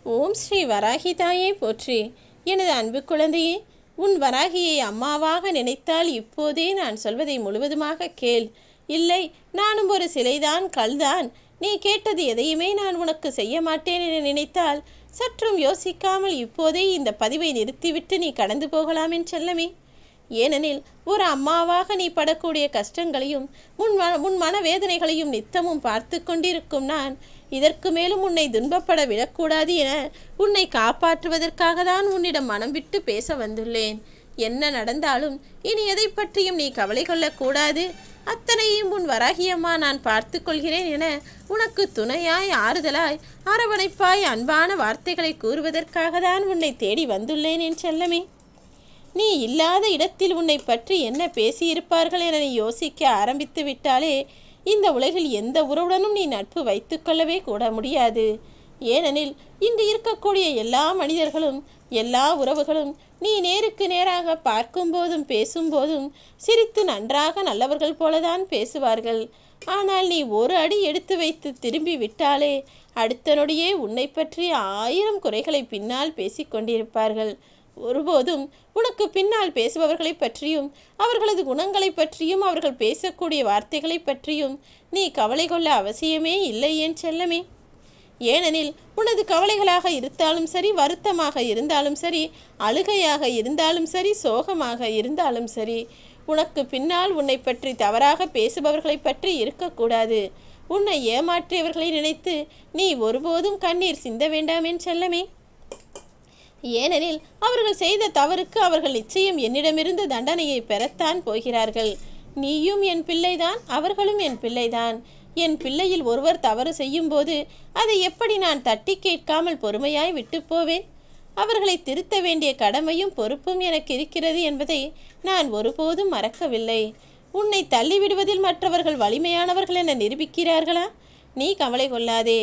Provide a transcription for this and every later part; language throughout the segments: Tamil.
ஓம் ஸ்ரீ வராகி தாயே போற்றி. எனது அன்பு குழந்தையே, உன் வராகியை அம்மாவாக நினைத்தால் இப்போதே நான் சொல்வதை முழுவதுமாக கேள். இல்லை, நானும் ஒரு சிலைதான், கல்தான், நீ கேட்டது எதையுமே நான் உனக்கு செய்ய மாட்டேன் என நினைத்தால் சற்றும் யோசிக்காமல் இப்போதே இந்த பதிவை நிறுத்திவிட்டு நீ கடந்து போகலாம் என் செல்லமே. ஏனெனில் ஒரு அம்மாவாக நீ படக்கூடிய கஷ்டங்களையும் உன் மனவேதனைகளையும் நித்தமும் பார்த்து கொண்டிருக்கும் நான் இதற்கு மேலும் உன்னை துன்பப்பட விடக்கூடாது என உன்னை காப்பாற்றுவதற்காக தான் உன்னிடம் மனம் விட்டு பேச வந்துள்ளேன். என்ன நடந்தாலும் இனி எதை பற்றியும் நீ கவலை கொள்ளக்கூடாது. அத்தனையும் உன் வராகியம்மா நான் பார்த்து கொள்கிறேன் என உனக்கு துணையாய், ஆறுதலாய், அரவணைப்பாய் அன்பான வார்த்தைகளை கூறுவதற்காக தான் உன்னை தேடி வந்துள்ளேன் என் செல்லமே. நீ இல்லாத இடத்தில் உன்னை பற்றி என்ன பேசியிருப்பார்கள் என நீ யோசிக்க ஆரம்பித்து விட்டாலே இந்த உலகில் எந்த உறவுடனும் நீ நட்பு வைத்து கொள்ளவே கூட முடியாது. ஏனெனில் இன்று இருக்கக்கூடிய எல்லா மனிதர்களும், எல்லா உறவுகளும் நீ நேருக்கு நேராக பார்க்கும்போதும் பேசும்போதும் சிரித்து நன்றாக நல்லவர்கள் போலதான் பேசுவார்கள். ஆனால் நீ ஒரு அடி எடுத்து வைத்து திரும்பி விட்டாலே அடுத்த நொடியே உன்னை பற்றி 1000 குறைகளை பின்னால் பேசிக்கொண்டிருப்பார்கள். ஒருபோதும் உனக்கு பின்னால் பேசுபவர்களை பற்றியும் அவர்களது குணங்களை பற்றியும் அவர்கள் பேசக்கூடிய வார்த்தைகளை பற்றியும் நீ கவலை கொள்ள அவசியமே இல்லை என் செல்லமே. ஏனெனில் உனது கவலைகளாக இருந்தாலும் சரி, வருத்தமாக இருந்தாலும் சரி, அழுகையாக இருந்தாலும் சரி, சோகமாக இருந்தாலும் சரி, உனக்கு பின்னால் உன்னை பற்றி தவறாக பேசுபவர்களை பற்றி இருக்கக்கூடாது. உன்னை ஏமாற்றியவர்களை நினைத்து நீ ஒருபோதும் கண்ணீர் சிந்த வேண்டாம் என் செல்லமே. ஏனெனில் அவர்கள் செய்த தவறுக்கு அவர்கள் நிச்சயம் என்னிடமிருந்து தண்டனையை பெறத்தான் போகிறார்கள். நீயும் என் பிள்ளைதான், அவர்களும் என் பிள்ளைதான். என் பிள்ளையில் ஒருவர் தவறு செய்யும் போது அதை எப்படி நான் தட்டி கேட்காமல் பொறுமையாய் விட்டு போவேன்? அவர்களை திருத்த வேண்டிய கடமையும் பொறுப்பும் எனக்கு இருக்கிறது என்பதை நான் ஒருபோதும் மறக்கவில்லை. உன்னை தள்ளிவிடுவதில் மற்றவர்கள் வலிமையானவர்கள் என நிரூபிக்கிறார்களா? நீ கவலை கொள்ளாதே.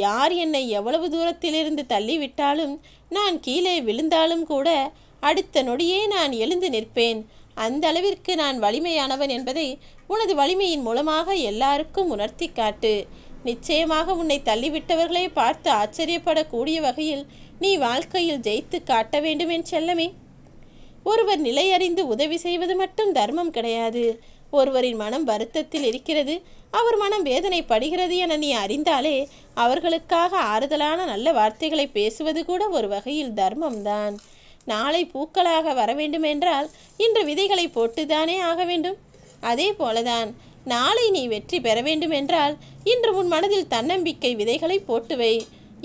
யார் என்னை எவ்வளவு தூரத்திலிருந்து தள்ளிவிட்டாலும், நான் கீழே விழுந்தாலும் கூட அடுத்த நொடியே நான் எழுந்து நிற்பேன். அந்த அளவிற்கு நான் வலிமையானவன் என்பதை உனது வலிமையின் மூலமாக எல்லாருக்கும் உணர்த்தி காட்டு. நிச்சயமாக உன்னை தள்ளிவிட்டவர்களை பார்த்து ஆச்சரியப்படக்கூடிய வகையில் நீ வாழ்க்கையில் ஜெயித்து காட்ட வேண்டும் என் செல்லமே. ஒருவர் நிலையறிந்து உதவி செய்வது மட்டும் தர்மம் கிடையாது. ஒருவரின் மனம் வருத்தத்தில் இருக்கிறது, அவர் மனம் வேதனைப்படுகிறது என நீ அறிந்தாலே அவர்களுக்காக ஆறுதலான நல்ல வார்த்தைகளை பேசுவது கூட ஒரு வகையில் தர்மம்தான். நாளை பூக்களாக வர வேண்டுமென்றால் இன்று விதைகளை போட்டுதானே ஆக வேண்டும். அதே போலதான் நாளை நீ வெற்றி பெற வேண்டுமென்றால் இன்று உன் மனதில் தன்னம்பிக்கை விதைகளை போட்டுவை.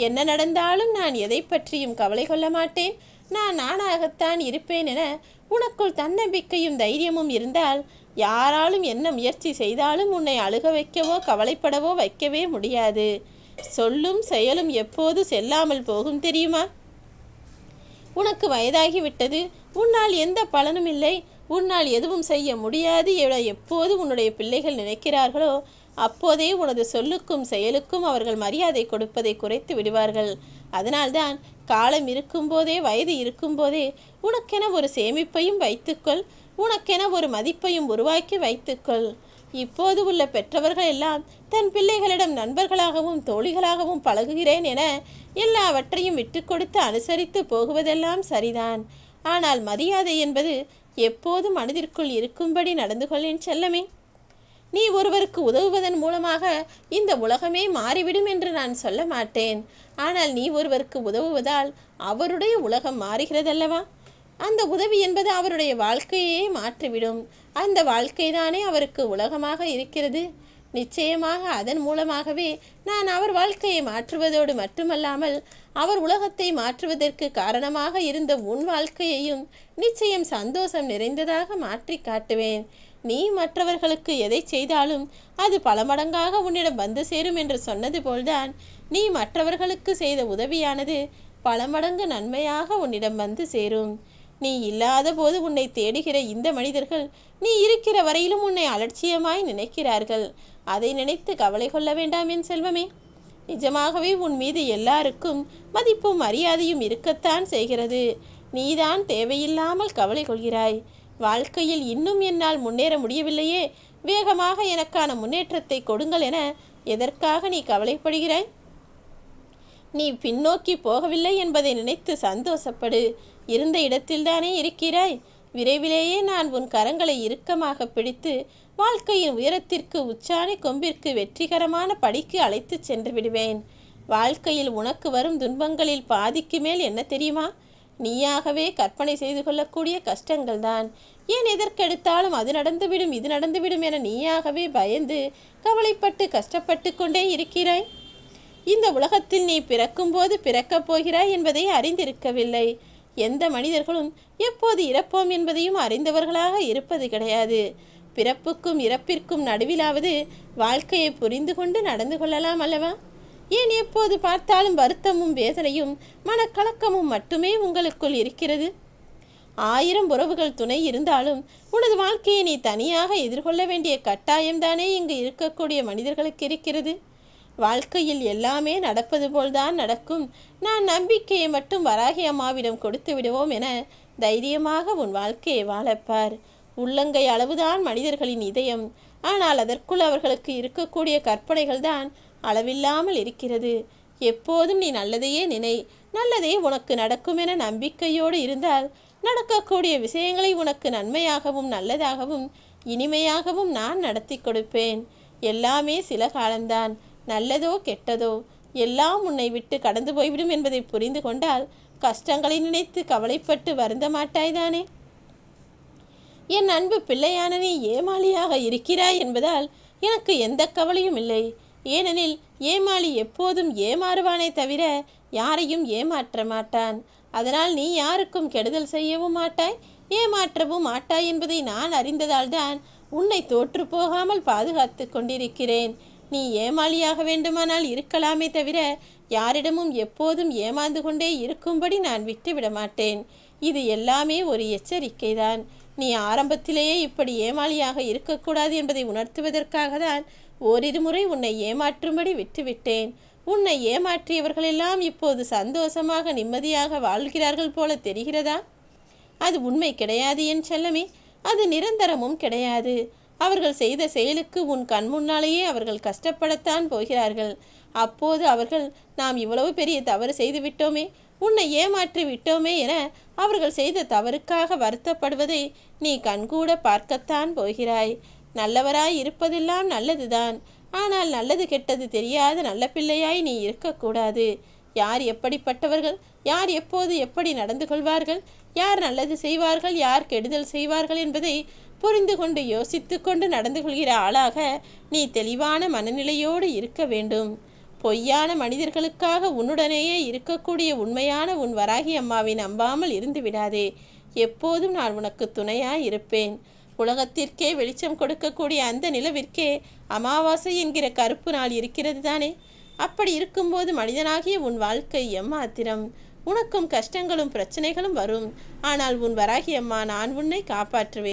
என்ன நடந்தாலும் நான் எதை பற்றியும் கவலை கொள்ள மாட்டேன், நான் நானாகத்தான் இருப்பேன் என உனக்குள் தன்னம்பிக்கையும் தைரியமும் இருந்தால் யாராலும் என்ன முயற்சி செய்தாலும் உன்னை அழுக வைக்கவோ கவலைப்படவோ வைக்கவே முடியாது. சொல்லும் செயலும் எப்போது செல்லாமல் போகும் தெரியுமா? உனக்கு வயதாகிவிட்டது, உன்னால் எந்த பலனும் இல்லை, உன்னால் எதுவும் செய்ய முடியாது என எப்போது உன்னுடைய பிள்ளைகள் நினைக்கிறார்களோ அப்போதே உனது சொல்லுக்கும் செயலுக்கும் அவர்கள் மரியாதை கொடுப்பதை குறைத்து விடுவார்கள். அதனால்தான் காலம் இருக்கும்போதே, வயது இருக்கும்போதே உனக்கென ஒரு சேமிப்பையும் வைத்துக்கொள், உனக்கென ஒரு மதிப்பையும் உருவாக்கி வைத்துக்கொள். இப்போது உள்ள பெற்றவர்கள் எல்லாம் தன் பிள்ளைகளிடம் நண்பர்களாகவும் தோழிகளாகவும் பழகுகிறேன் என எல்லாவற்றையும் விட்டு கொடுத்து அனுசரித்து போகுவதெல்லாம் சரிதான். ஆனால் மரியாதை என்பது எப்போதும் மனதிற்குள் இருக்கும்படி நடந்து கொள்ளேன் செல்லமே. நீ ஒருவருக்கு உதவுவதன் மூலமாக இந்த உலகமே மாறிவிடும் என்று நான் சொல்ல மாட்டேன். ஆனால் நீ ஒருவருக்கு உதவுவதால் அவருடைய உலகம் மாறுகிறதல்லவா? அந்த உதவி என்பது அவருடைய வாழ்க்கையே மாற்றிவிடும். அந்த வாழ்க்கைதானே அவருக்கு உலகமாக இருக்கிறது. நிச்சயமாக அதன் மூலமாகவே நான் அவர் வாழ்க்கையை மாற்றுவதோடு மட்டுமல்லாமல் அவர் உலகத்தை மாற்றுவதற்கு காரணமாக இருந்த உன் வாழ்க்கையையும் நிச்சயம் சந்தோஷம் நிறைந்ததாக மாற்றி காட்டுவேன். நீ மற்றவர்களுக்கு எதை செய்தாலும் அது பல மடங்காக உன்னிடம் வந்து சேரும் என்று சொன்னது போல்தான் நீ மற்றவர்களுக்கு செய்த உதவியானது பல மடங்கு நன்மையாக உன்னிடம் வந்து சேரும். நீ இல்லாத போது உன்னை தேடுகிற இந்த மனிதர்கள் நீ இருக்கிற வரையிலும் உன்னை அலட்சியமாய் நினைக்கிறார்கள். அதை நினைத்து கவலை கொள்ள வேண்டாம் என் செல்வமே. நிஜமாகவே உன் மீது எல்லாருக்கும் மதிப்பும் மரியாதையும் இருக்கத்தான் செய்கிறது. நீதான் தேவையில்லாமல் கவலை கொள்கிறாய். வாழ்க்கையில் இன்னும் என்னால் முன்னேற முடியவில்லையே, வேகமாக எனக்கான முன்னேற்றத்தை கொடுங்கள் என எதற்காக நீ கவலைப்படுகிறாய்? நீ பின்னோக்கி போகவில்லை என்பதை நினைத்து சந்தோஷப்படு. இருந்த இடத்தில்தானே இருக்கிறாய். விரைவிலேயே நான் உன் கரங்களை இறுக்கமாக பிடித்து வாழ்க்கையின் உயரத்திற்கு, உச்சாணி கொம்பிற்கு, வெற்றிகரமான படிக்கு அழைத்து சென்று விடுவேன். வாழ்க்கையில் உனக்கு வரும் துன்பங்களில் பாதிக்கு மேல் என்ன தெரியுமா? நீயாகவே கற்பனை செய்து கொள்ளக்கூடிய கஷ்டங்கள் தான். ஏன் எதற்கெடுத்தாலும் அது நடந்துவிடும், இது நடந்துவிடும் என நீயாகவே பயந்து கவலைப்பட்டு கஷ்டப்பட்டு கொண்டே இருக்கிறாய். இந்த உலகத்தில் நீ பிறக்கும்போது பிறக்கப் போகிறாய் என்பதை அறிந்திருக்கவில்லை. எந்த மனிதர்களும் எப்போது இறப்போம் என்பதையும் அறிந்தவர்களாக இருப்பது கிடையாது. பிறப்புக்கும் இறப்பிற்கும் நடுவிலாவது வாழ்க்கையை புரிந்து கொண்டு நடந்து கொள்ளலாம் அல்லவா? ஏன் எப்போது பார்த்தாலும் வருத்தமும் வேதனையும் மனக்கலக்கமும் மட்டுமே உங்களுக்குள் இருக்கிறது? 1000 உறவுகள் துணை இருந்தாலும் உனது வாழ்க்கையை நீ தனியாக எதிர்கொள்ள வேண்டிய கட்டாயம்தானே இங்கு இருக்கக்கூடிய மனிதர்களுக்கு இருக்கிறது. வாழ்க்கையில் எல்லாமே நடப்பது போல்தான் நடக்கும். நான் நம்பிக்கையை மட்டும் வராகி அம்மாவிடம் கொடுத்து விடுவோம் என தைரியமாக உன் வாழ்க்கையை வாழப்பார். உள்ளங்கை அளவுதான் மனிதர்களின் இதயம். ஆனால் அதற்குள் அவர்களுக்கு இருக்கக்கூடிய கற்பனைகள் தான் அளவில்லாமல் இருக்கிறது. எப்போதும் நீ நல்லதையே நினை. நல்லதே உனக்கு நடக்கும் என நம்பிக்கையோடு இருந்தால் நடக்கக்கூடிய விஷயங்களை உனக்கு நன்மையாகவும் நல்லதாகவும் இனிமையாகவும் நான் நடத்தி கொடுப்பேன். எல்லாமே சில காலம்தான். நல்லதோ கெட்டதோ எல்லாம் உன்னை விட்டு கடந்து போய்விடும் என்பதை புரிந்து கொண்டால் கஷ்டங்களை நினைத்து கவலைப்பட்டு வருந்த மாட்டாய்தானே? என் அன்பு பிள்ளையான நீ ஏமாளியாக இருக்கிறாய் என்பதால் எனக்கு எந்த கவலையும் இல்லை. ஏனெனில் ஏமாளி எப்போதும் ஏமாறுவானே தவிர யாரையும் ஏமாற்ற மாட்டான். அதனால் நீ யாருக்கும் கெடுதல் செய்யவும் மாட்டாய், ஏமாற்றவும் மாட்டாய் என்பதை நான் அறிந்ததால் தான் உன்னை தோற்று போகாமல் பாதுகாத்து கொண்டிருக்கிறேன். நீ ஏமாளியாக வேண்டுமானால் இருக்கலாமே தவிர யாரிடமும் எப்போதும் ஏமாந்து கொண்டே இருக்கும்படி நான் விட்டுவிட மாட்டேன். இது எல்லாமே ஒரு எச்சரிக்கைதான். நீ ஆரம்பத்திலேயே இப்படி ஏமாளியாக இருக்கக்கூடாது என்பதை உணர்த்துவதற்காக தான் ஓரிரு முறை உன்னை ஏமாற்றும்படி விட்டுவிட்டேன். உன்னை ஏமாற்றியவர்களெல்லாம் இப்போது சந்தோஷமாக நிம்மதியாக வாழ்கிறார்கள் போல தெரிகிறதா? அது உண்மை கிடையாது என் செல்லமே. அது நிரந்தரமும் கிடையாது. அவர்கள் செய்த செயலுக்கு உன் கண் முன்னாலேயே அவர்கள் கஷ்டப்படத்தான் போகிறார்கள். அப்போது அவர்கள் நாம் இவ்வளவு பெரிய தவறு செய்து விட்டோமே, உன்னை ஏமாற்றி விட்டோமே என அவர்கள் செய்த தவறுக்காக வருத்தப்படுவதை நீ கண்கூட பார்க்கத்தான் போகிறாய். நல்லவராய் இருப்பதெல்லாம் நல்லதுதான். ஆனால் நல்லது கெட்டது தெரியாத நல்ல பிள்ளையாய் நீ இருக்கக்கூடாது. யார் எப்படிப்பட்டவர்கள், யார் எப்போது எப்படி நடந்து கொள்வார்கள், யார் நல்லது செய்வார்கள், யார் கெடுதல் செய்வார்கள் என்பதை புரிந்து கொண்டு யோசித்து கொண்டு நடந்து கொள்கிற ஆளாக நீ தெளிவான மனநிலையோடு இருக்க வேண்டும். பொய்யான மனிதர்களுக்காக உன்னுடனேயே இருக்கக்கூடிய உண்மையான உன் வராகி அம்மாவை நம்பாமல் இருந்து விடாதே. எப்போதும் நான் உனக்கு துணையாய் இருப்பேன். உலகத்திற்கே வெளிச்சம் கொடுக்கக்கூடிய அந்த நிலவிற்கே அமாவாசை என்கிற கருப்பு நாள் இருக்கிறது தானே? அப்படி இருக்கும்போது மனிதனாகிய உன் வாழ்க்கை எம்மாத்திரம்? உனக்கும் கஷ்டங்களும் பிரச்சனைகளும் வரும். ஆனால் உன் வராகி அம்மா நான் உன்னை காப்பாற்றுவேன்.